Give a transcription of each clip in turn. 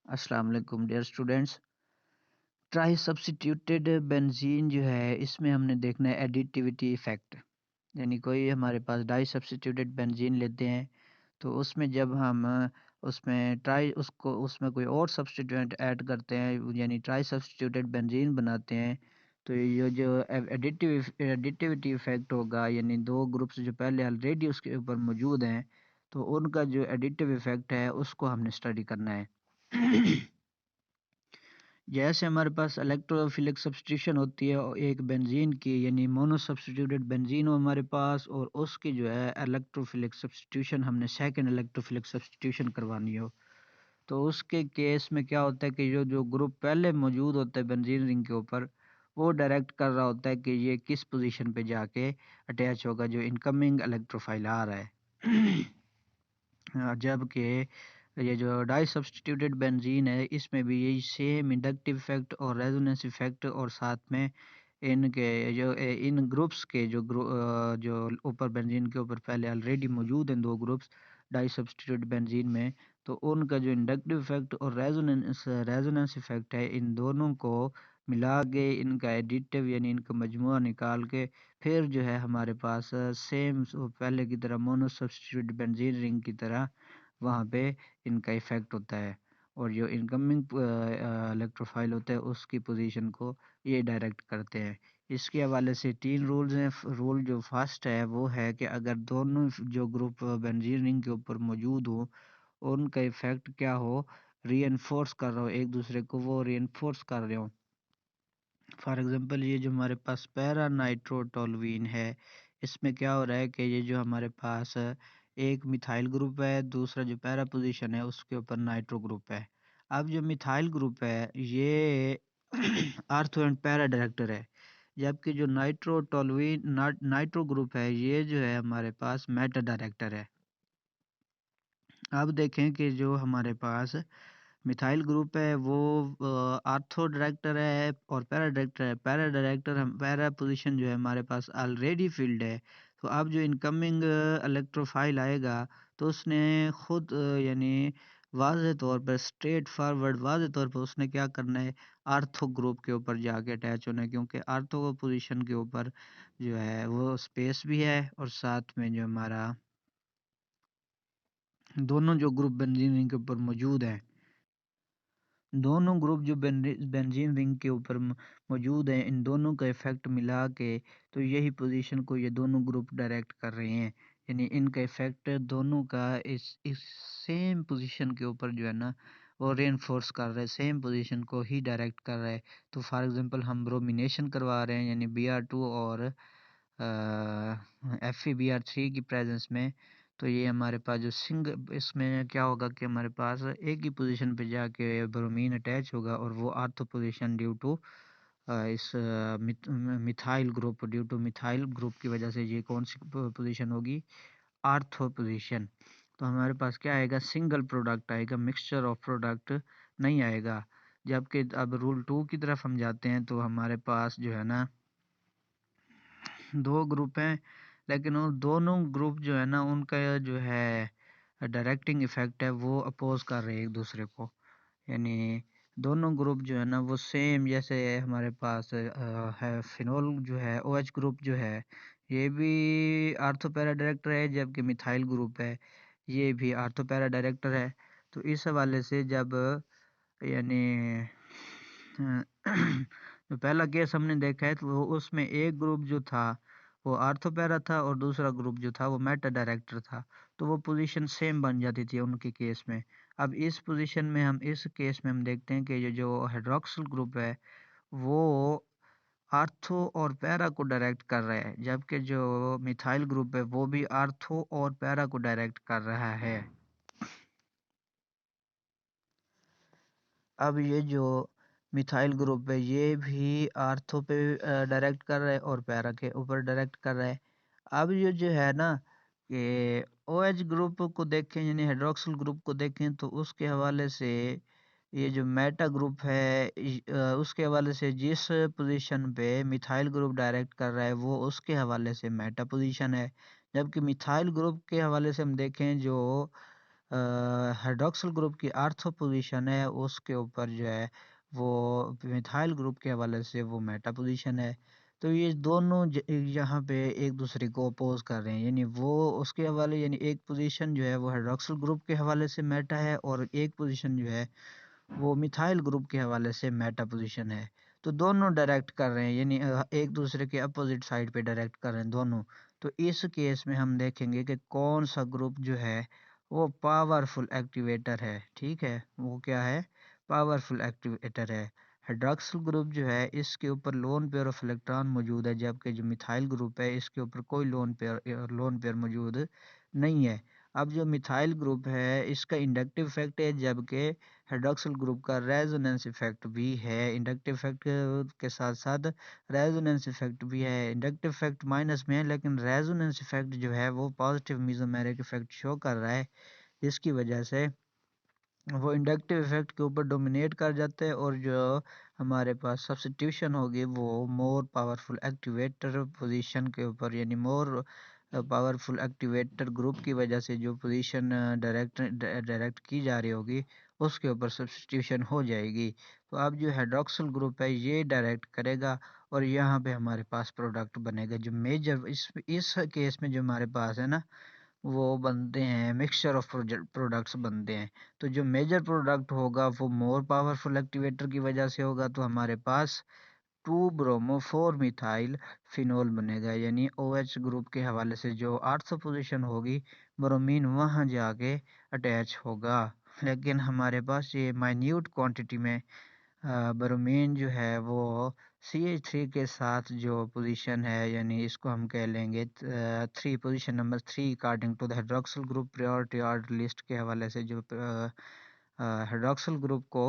अस्सलाम वालेकुम dear students. Tri substituted benzene जो है इसमें हमने देखना है एडिटिविटी इफेक्ट। यानी कोई हमारे पास डाई सब्स्टिट्यूटेड बेंजीन लेते हैं तो उसमें जब हम उसमें ट्राई उसको उसमें कोई और सब्स्टिट्यूएंट ऐड करते हैं यानी ट्राई सब्स्टिट्यूटेड बेंजीन बनाते हैं तो ये जो एडिटिविटी इफेक्ट होगा यानी दो ग्रुप्स जो पहले ऑलरेडी उसके ऊपर मौजूद हैं तो उनका जो एडिटिव इफेक्ट है उसको हमने स्टडी करना है। जैसे हमारे पास इलेक्ट्रोफिलिक सब्स्टिट्यूशन होती है और एक बेंजीन की यानी मोनो सब्स्टिट्यूटेड बेंजीन हो हमारे पास और उसकी जो है इलेक्ट्रोफिलिक सब्स्टिट्यूशन हमने सेकंड इलेक्ट्रोफिलिक सब्स्टिट्यूशन करवानी हो तो उसके केस में क्या होता है कि जो जो ग्रुप पहले मौजूद होता है बेंजीन रिंग के ऊपर वो डायरेक्ट कर रहा होता है कि ये किस पोजीशन पे जाके अटैच होगा जो इनकमिंग इलेक्ट्रोफाइल आ रहा है। जबकि ये जो डाई सब्स्टिट्यूटेड बेंजीन है इसमें भी यही सेम इंडक्टिव इफेक्ट और रेजोनेंस इफेक्ट और साथ में इनके जो इन ग्रुप्स के जो ऊपर बेंजीन के ऊपर पहले ऑलरेडी मौजूद हैं दो ग्रुप्स डाई सब्स्टिट्यूटेड बेंजीन में तो उनका जो इंडक्टिव इफेक्ट और रेजोनेंस रेजोनेंस इफेक्ट है इन दोनों को मिला के इनका एडिटिव यानी इनका मजमुआ निकाल के फिर जो है हमारे पास सेम पहले की तरह मोनो सब्स्टिट्यूटेड बेंजीन रिंग की तरह वहाँ पे इनका इफ़ेक्ट होता है और जो इनकमिंग इलेक्ट्रोफाइल होता है उसकी पोजीशन को ये डायरेक्ट करते हैं। इसके हवाले से 3 रूल्स हैं। रूल जो फर्स्ट है वो है कि अगर दोनों जो ग्रुप बेंजीन रिंग के ऊपर मौजूद हो उनका इफ़ेक्ट क्या हो रीइंफोर्स कर रहा हो एक दूसरे को वो रीइंफोर्स कर रहे हो। फॉर एग्जांपल ये जो हमारे पास पैरा नाइट्रोटोलुइन है इसमें क्या हो रहा है कि ये जो हमारे पास एक मिथाइल ग्रुप है दूसरा जो पैरा पोजीशन है उसके ऊपर नाइट्रो ग्रुप है। अब जो मिथाइल ग्रुप है ये आर्थो एंड पैरा डायरेक्टर है जबकि जो नाइट्रोटोलुइन नाइट्रो ग्रुप है ये जो है हमारे पास मेटा डायरेक्टर है। अब देखें कि जो हमारे पास मिथाइल ग्रुप है वो आर्थो डायरेक्टर है और पैरा डायरेक्टर है। पैरा डायरेक्टर हम पैरा पोजीशन जो है हमारे पास ऑलरेडी फील्ड है तो अब जो इनकमिंग इलेक्ट्रोफाइल आएगा तो उसने खुद यानी वाज़ेह तौर पर स्ट्रेट फॉरवर्ड वाज़ेह तौर पर उसने क्या करना है आर्थो ग्रुप के ऊपर जाके अटैच होना है क्योंकि आर्थो पोजीशन के ऊपर जो है वो स्पेस भी है और साथ में जो हमारा दोनों जो ग्रुप बेंजीन के ऊपर मौजूद है दोनों ग्रुप जो बेंजीन रिंग के ऊपर मौजूद हैं इन दोनों का इफेक्ट मिला के तो यही पोजीशन को ये दोनों ग्रुप डायरेक्ट कर रहे हैं यानी इनका इफेक्ट दोनों का इस सेम पोजीशन के ऊपर जो है ना वो रेनफोर्स कर रहा है सेम पोजीशन को ही डायरेक्ट कर रहा है। तो फॉर एग्जांपल हम ब्रोमिनेशन करवा रहे हैं यानी Br2 और FeBr3 की प्रेजेंस में तो ये हमारे पास जो इसमें क्या होगा कि हमारे पास एक ही पोजीशन पे जाके ब्रोमीन अटैच होगा और वो आर्थो पोजीशन ड्यू टू इस methyl group due to methyl group की वजह से ये कौन सी पोजीशन होगी आर्थो पोजीशन। तो हमारे पास क्या आएगा सिंगल प्रोडक्ट आएगा मिक्सचर ऑफ प्रोडक्ट नहीं आएगा। जबकि अब रूल 2 की तरफ हम जाते हैं तो हमारे पास जो है ना दो ग्रुप हैं लेकिन वो दोनों ग्रुप जो है ना उनका जो है डायरेक्टिंग इफेक्ट है वो अपोज कर रहे हैं एक दूसरे को यानी दोनों ग्रुप जो है ना वो सेम जैसे हमारे पास है फिनोल जो है OH ग्रुप जो है ये भी आर्थो पैरा डायरेक्टर है जबकि मिथाइल ग्रुप है ये भी आर्थो पैरा डायरेक्टर है। तो इस हवाले से जब यानी जो पहला केस हमने देखा है तो उसमें एक ग्रुप जो था वो आर्थोपैरा था और दूसरा ग्रुप जो था वो मेटा डायरेक्टर था तो वो पोजीशन सेम बन जाती थी उनके केस में। अब इस पोजीशन में हम इस केस में हम देखते हैं कि ये जो हाइड्रोक्सिल ग्रुप है वो आर्थो और पैरा को डायरेक्ट कर रहा है जबकि जो मिथाइल ग्रुप है वो भी आर्थो और पैरा को डायरेक्ट कर रहा है। अब ये जो मिथाइल ग्रुप है ये भी आर्थो पे डायरेक्ट कर रहा है और पैरा के ऊपर डायरेक्ट कर रहा है। अब ये जो है ना कि OH ग्रुप को देखें यानी हाइड्रोक्सिल ग्रुप को देखें तो उसके हवाले से ये जो मेटा ग्रुप है उसके हवाले से जिस पोजीशन पे मिथाइल ग्रुप डायरेक्ट कर रहा है वो उसके हवाले से मेटा पोजीशन है। जबकि मिथाइल ग्रुप के हवाले से हम देखें जो हाइड्रॉक्सिल ग्रुप की आर्थो पोजीशन है, उसके ऊपर जो है वो मिथाइल ग्रुप के हवाले से वो मेटा पोजीशन है। तो ये दोनों यहाँ पे एक दूसरे को अपोज कर रहे हैं, यानी वो उसके हवाले, यानी एक पोजीशन जो है वो हाइड्रॉक्सिल ग्रुप के हवाले से मेटा है और एक पोजीशन जो है वो मिथाइल ग्रुप के हवाले से मेटा पोजीशन है। तो दोनों डायरेक्ट कर रहे हैं, यानी एक दूसरे के अपोजिट साइड पे डायरेक्ट कर रहे हैं दोनों। तो इस केस में हम देखेंगे कि कौन सा ग्रुप जो है वो पावरफुल एक्टिवेटर है। ठीक है, वो क्या है? पावरफुल एक्टिवेटर है। हाइड्रॉक्सिल ग्रुप जो है इसके ऊपर लोन पेयर ऑफ इलेक्ट्रॉन मौजूद है, जबकि जो मिथाइल ग्रुप है इसके ऊपर कोई लोन पेयर मौजूद नहीं है। अब जो मिथाइल ग्रुप है इसका इंडक्टिव इफेक्ट है, जबकि हाइड्रॉक्सिल ग्रुप का रेजोनेंस इफेक्ट भी है। इंडक्टिव इफेक्ट के साथ साथ रेजोनेंस इफेक्ट भी है। इंडक्टिव इफेक्ट माइनस में है, लेकिन रेजोनेंस इफेक्ट जो है वो पॉजिटिव मेसोमेरिक इफेक्ट शो कर रहा है, जिसकी वजह से वो इंडक्टिव इफेक्ट के ऊपर डोमिनेट कर जाते हैं, और जो हमारे पास सब्स्टिट्यूशन होगी वो मोर पावरफुल एक्टिवेटर पोजीशन के ऊपर, यानी मोर पावरफुल एक्टिवेटर ग्रुप की वजह से जो पोजीशन डायरेक्ट डायरेक्ट की जा रही होगी उसके ऊपर सब्स्टिट्यूशन हो जाएगी। तो अब जो हाइड्रॉक्सिल ग्रुप है ये डायरेक्ट करेगा और यहाँ पे हमारे पास प्रोडक्ट बनेगा। जो मेजर इस केस में जो हमारे पास है ना, वो बनते हैं मिक्सचर ऑफ प्रोडक्ट्स बनते हैं। तो जो मेजर प्रोडक्ट होगा वो मोर पावरफुल एक्टिवेटर की वजह से होगा, तो हमारे पास 2 ब्रोमो 4 मिथाइल फिनोल बनेगा, यानी OH ग्रुप के हवाले से जो आर्थो पोजीशन होगी ब्रोमीन वहां जाके अटैच होगा। लेकिन हमारे पास ये माइन्यूट क्वांटिटी में ब्रोमीन जो है वो CH3 के साथ जो पोजीशन है, यानी इसको हम कह लेंगे three, position number 3 according to the hydroxyl group priority order list के हवाले से जो हाइड्रॉक्सिल ग्रुप को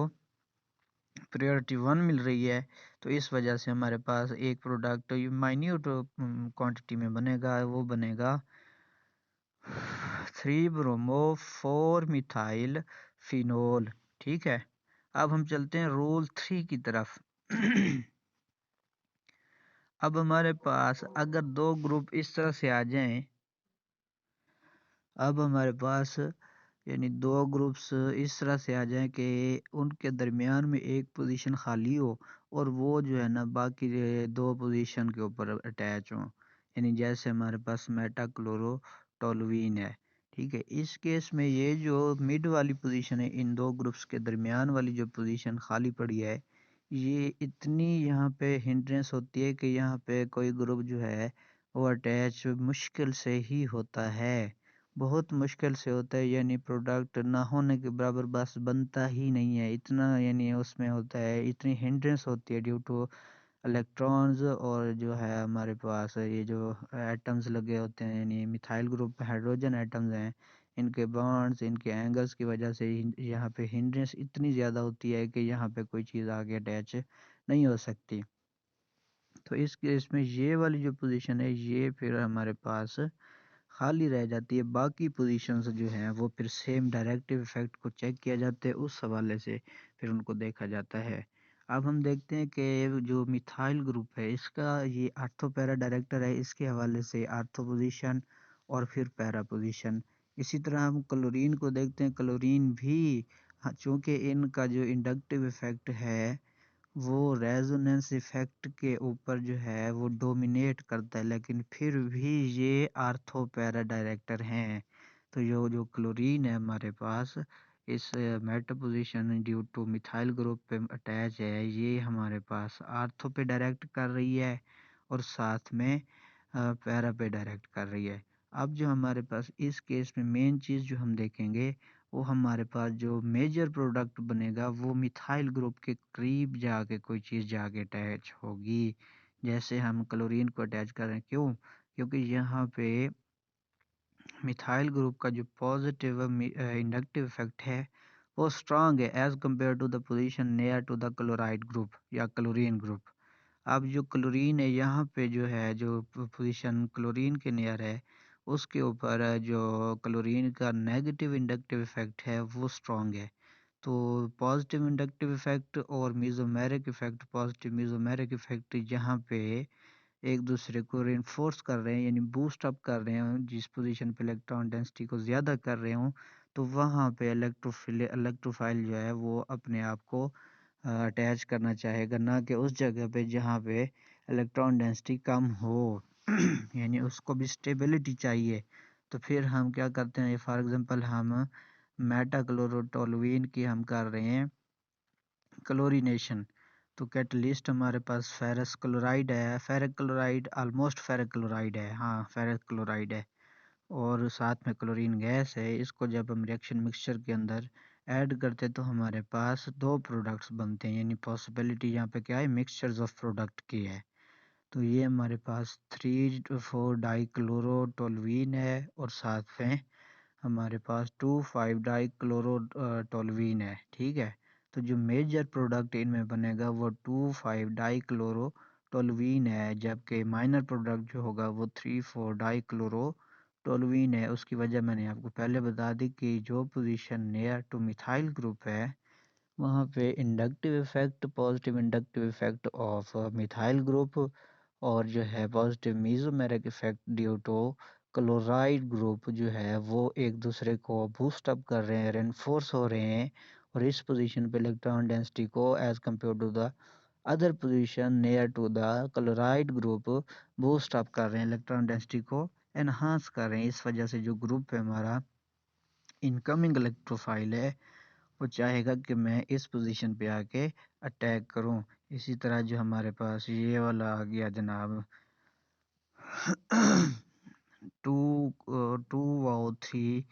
प्रायोरिटी 1 मिल रही है। तो इस वजह से हमारे पास एक प्रोडक्ट माइन्यूट क्वांटिटी में बनेगा, वो बनेगा 3 ब्रोमो 4 मिथाइल फिनोल। ठीक है, अब हम चलते हैं रूल 3 की तरफ। अब हमारे पास अगर दो ग्रुप इस तरह से आ जाएं, अब हमारे पास यानी दो ग्रुप्स इस तरह से आ जाएं कि उनके दरमियान में एक पोजीशन खाली हो और वो जो है ना बाकी दो पोजीशन के ऊपर अटैच हो, यानी जैसे हमारे पास मेटा क्लोरो टोलुईन है। ठीक है, इस केस में ये जो मिड वाली पोजीशन है, इन दो ग्रुप्स के दरमियान वाली जो पोजीशन खाली पड़ी है, ये इतनी यहाँ पे हिंड्रेंस होती है कि यहाँ पे कोई ग्रुप जो है वो अटैच मुश्किल से ही होता है, बहुत मुश्किल से होता है, यानी प्रोडक्ट ना होने के बराबर बस बनता ही नहीं है, इतना यानी उसमें होता है, इतनी हिंड्रेंस होती है ड्यू टू इलेक्ट्रॉन्स और जो है हमारे पास ये जो एटम्स लगे होते हैं, यानी मिथाइल ग्रुप में हाइड्रोजन एटम्स हैं, इनके बॉन्ड्स इनके एंगल्स की वजह से यहाँ पे हिंड्रेंस इतनी ज़्यादा होती है कि यहाँ पे कोई चीज़ आगे अटैच नहीं हो सकती। तो इस केस में ये वाली जो पोजीशन है ये फिर हमारे पास खाली रह जाती है, बाकी पोजीशंस जो हैं वो फिर सेम डायरेक्टिव इफेक्ट को चेक किया जाता है, उस हवाले से फिर उनको देखा जाता है। अब हम देखते हैं कि जो मिथाइल ग्रुप है इसका ये आर्थो पैरा डायरेक्टर है, इसके हवाले से आर्थो पोजीशन और फिर पैरा पोजीशन। इसी तरह हम क्लोरीन को देखते हैं, क्लोरीन भी चूंकि इनका जो इंडक्टिव इफेक्ट है वो रेजोनेंस इफेक्ट के ऊपर जो है वो डोमिनेट करता है, लेकिन फिर भी ये आर्थो पैरा डायरेक्टर हैं। तो जो जो क्लोरीन है हमारे पास इस Meta position due to methyl group पे अटैच है, ये हमारे पास आर्थो पे डायरेक्ट कर रही है और साथ में पैरा पे डायरेक्ट कर रही है। अब जो हमारे पास इस केस में मेन चीज़ जो हम देखेंगे वो हमारे पास जो मेजर प्रोडक्ट बनेगा वो मिथाइल ग्रुप के करीब जाके कोई चीज़ जाके अटैच होगी। जैसे हम क्लोरीन को अटैच कर रहे हैं, क्यों? क्योंकि यहाँ पे मिथाइल ग्रुप का जो पॉजिटिव इंडक्टिव इफेक्ट है वो स्ट्रांग है as compare to the position near to the chloride group या क्लोरीन ग्रुप। अब जो क्लोरीन है यहाँ पे जो है जो पोजीशन क्लोरीन के नियर है उसके ऊपर जो क्लोरीन का नेगेटिव इंडक्टिव इफेक्ट है वो स्ट्रांग है। तो पॉजिटिव इंडक्टिव इफेक्ट और mesomeric effect, positive mesomeric effect यहाँ पे एक दूसरे को रिइंफोर्स कर रहे हैं, यानी बूस्ट अप कर रहे हैं, जिस पोजीशन पे इलेक्ट्रॉन डेंसिटी को ज़्यादा कर रहे हों, तो वहाँ पे इलेक्ट्रोफाइल जो है वो अपने आप को अटैच करना चाहेगा, ना कि उस जगह पे जहाँ पे इलेक्ट्रॉन डेंसिटी कम हो। यानी उसको भी स्टेबिलिटी चाहिए। तो फिर हम क्या करते हैं, फॉर एग्जांपल हम मेटाक्लोरोटोलुईन की हम कर रहे हैं क्लोरीनेशन। तो कैटलिस्ट हमारे पास फेरस क्लोराइड है, ferric chloride, almost ferric chloride है, हाँ फेरिक क्लोराइड है, और साथ में क्लोरीन गैस है। इसको जब हम रिएक्शन मिक्सचर के अंदर ऐड करते हैं तो हमारे पास दो प्रोडक्ट्स बनते हैं, यानी पॉसिबिलिटी यहाँ पे क्या है, मिक्सचर्स ऑफ प्रोडक्ट की है। तो ये हमारे पास 3,4 डाइक्लोरोटोलुईन है और साथ में हमारे पास 2,5 डाइक्लोरोटोलुईन है, ठीक है। तो जो मेजर प्रोडक्ट इनमें बनेगा वो 2,5 डाइक्लोरोटोलुईन है, जबकि माइनर प्रोडक्ट जो होगा वो 3,4 डाइक्लोरोटोलुईन है। उसकी वजह मैंने आपको पहले बता दी कि जो position near to methyl group है वहाँ पे inductive effect, positive inductive effect of methyl group, और जो है positive mesomeric effect due to chloride group जो है वो एक दूसरे को बूस्ट अप कर रहे हैं, रेनफोर्स हो रहे हैं, और इस पोजीशन पे इलेक्ट्रॉन डेंसिटी को as compare to the other position near to the chloride group boost up कर रहे हैं, इलेक्ट्रॉन डेंसिटी को एनहांस कर रहे हैं। इस वजह से जो ग्रुप है हमारा इनकमिंग इलेक्ट्रोफाइल है वो चाहेगा कि मैं इस पोजीशन पे आके अटैक करूं। इसी तरह जो हमारे पास ये वाला आ गया जनाब, 2 3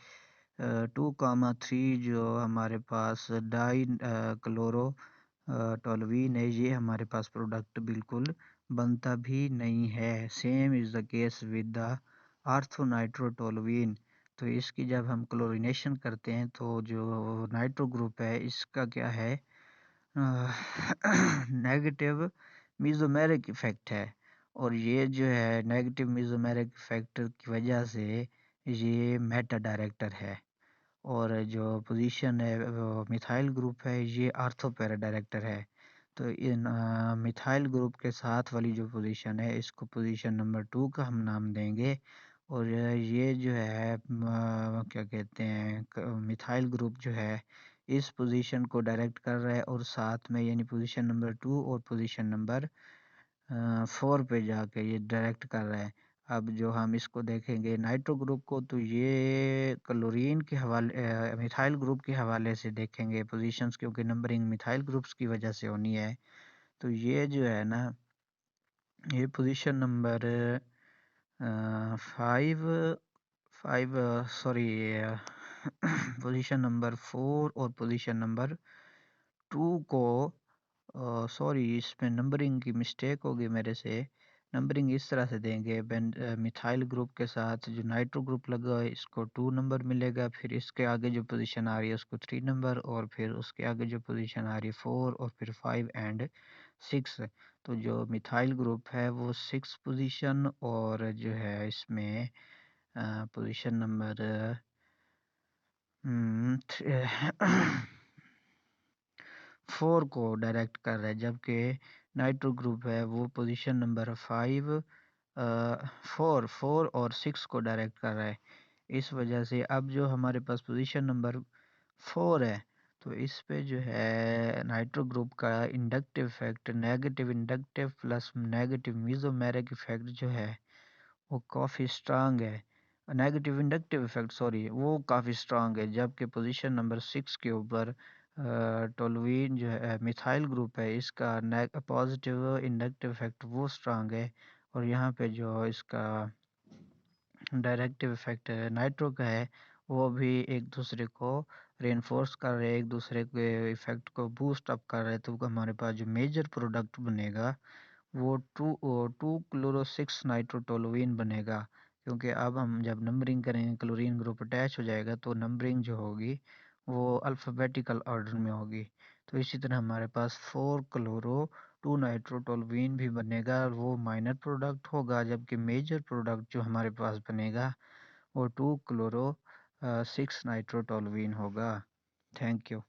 2,3 जो हमारे पास डाई क्लोरो टोलुईन है, ये हमारे पास प्रोडक्ट बिल्कुल बनता भी नहीं है। Same is the case with the orthonitrotoluene. तो इसकी जब हम क्लोरीनेशन करते हैं तो जो नाइट्रो ग्रुप है इसका क्या है, नेगेटिव मीज़ोमेरिक इफ़ेक्ट है, और ये जो है नेगेटिव मीज़ोमेरिक इफ़ेक्ट की वजह से ये मेटा डायरेक्टर है, और जो पोजीशन है वो मिथाइल ग्रुप है ये आर्थो पैरा डायरेक्टर है। तो इन मिथाइल ग्रुप के साथ वाली जो पोजीशन है इसको पोजीशन नंबर 2 का हम नाम देंगे, और ये जो है क्या कहते हैं, मिथाइल ग्रुप जो है इस पोजीशन को डायरेक्ट कर रहा है, और साथ में यानी पोजीशन नंबर 2 और पोजीशन नंबर 4 पे जाके ये डायरेक्ट कर रहा है। अब जो हम इसको देखेंगे नाइट्रो ग्रुप को, तो ये क्लोरीन के हवाले मिथाइल ग्रुप के हवाले से देखेंगे पोजीशंस, क्योंकि नंबरिंग मिथाइल ग्रुप्स की वजह से होनी है। तो ये जो है ना, ये position number 5 5 sorry position number 4 और पोजीशन नंबर 2 को, सॉरी इसमें नंबरिंग की मिस्टेक होगी मेरे से। नंबरिंग इस तरह से देंगे, मिथाइल ग्रुप के साथ जो नाइट्रो ग्रुप लगा है इसको 2 नंबर मिलेगा, फिर इसके आगे जो पोजीशन आ रही है उसको 3 नंबर, और फिर उसके आगे जो पोजीशन आ रही है 4, और फिर 5 एंड 6। तो जो मिथाइल ग्रुप है वो 6 पोजीशन, और जो है इसमें पोजीशन नंबर 4 को डायरेक्ट कर रहा है, जबकि नाइट्रो ग्रुप है वो पोजीशन नंबर 4 और 6 को डायरेक्ट कर रहा है। इस वजह से अब जो हमारे पास पोजीशन नंबर 4 है, तो इस पे जो है नाइट्रो ग्रुप का inductive effect, negative inductive plus negative mesomeric effect जो है वो काफ़ी स्ट्रांग है। नेगेटिव इंडक्टिव इफेक्ट सॉरी वो काफ़ी स्ट्रांग है, जबकि पोजीशन नंबर 6 के ऊपर टोलुईन जो है मिथाइल ग्रुप है इसका पॉजिटिव इंडक्टिव इफेक्ट वो स्ट्रांग है, और यहाँ पे जो इसका डायरेक्टिव इफेक्ट नाइट्रो का है वो भी एक दूसरे को रेनफोर्स कर रहे हैं, एक दूसरे के इफेक्ट को बूस्ट अप कर रहे हैं। तो हमारे पास जो मेजर प्रोडक्ट बनेगा वो 2 क्लोरो 6 नाइट्रोटोलुईन बनेगा, क्योंकि अब हम जब नंबरिंग करेंगे क्लोरीन ग्रुप अटैच हो जाएगा तो नंबरिंग जो होगी वो अल्फ़ाबेटिकल ऑर्डर में होगी। तो इसी तरह हमारे पास 4 क्लोरो 2 नाइट्रोटोलुईन भी बनेगा, और वो माइनर प्रोडक्ट होगा, जबकि मेजर प्रोडक्ट जो हमारे पास बनेगा वो 2 क्लोरो 6 नाइट्रोटोलुईन होगा। Thank you.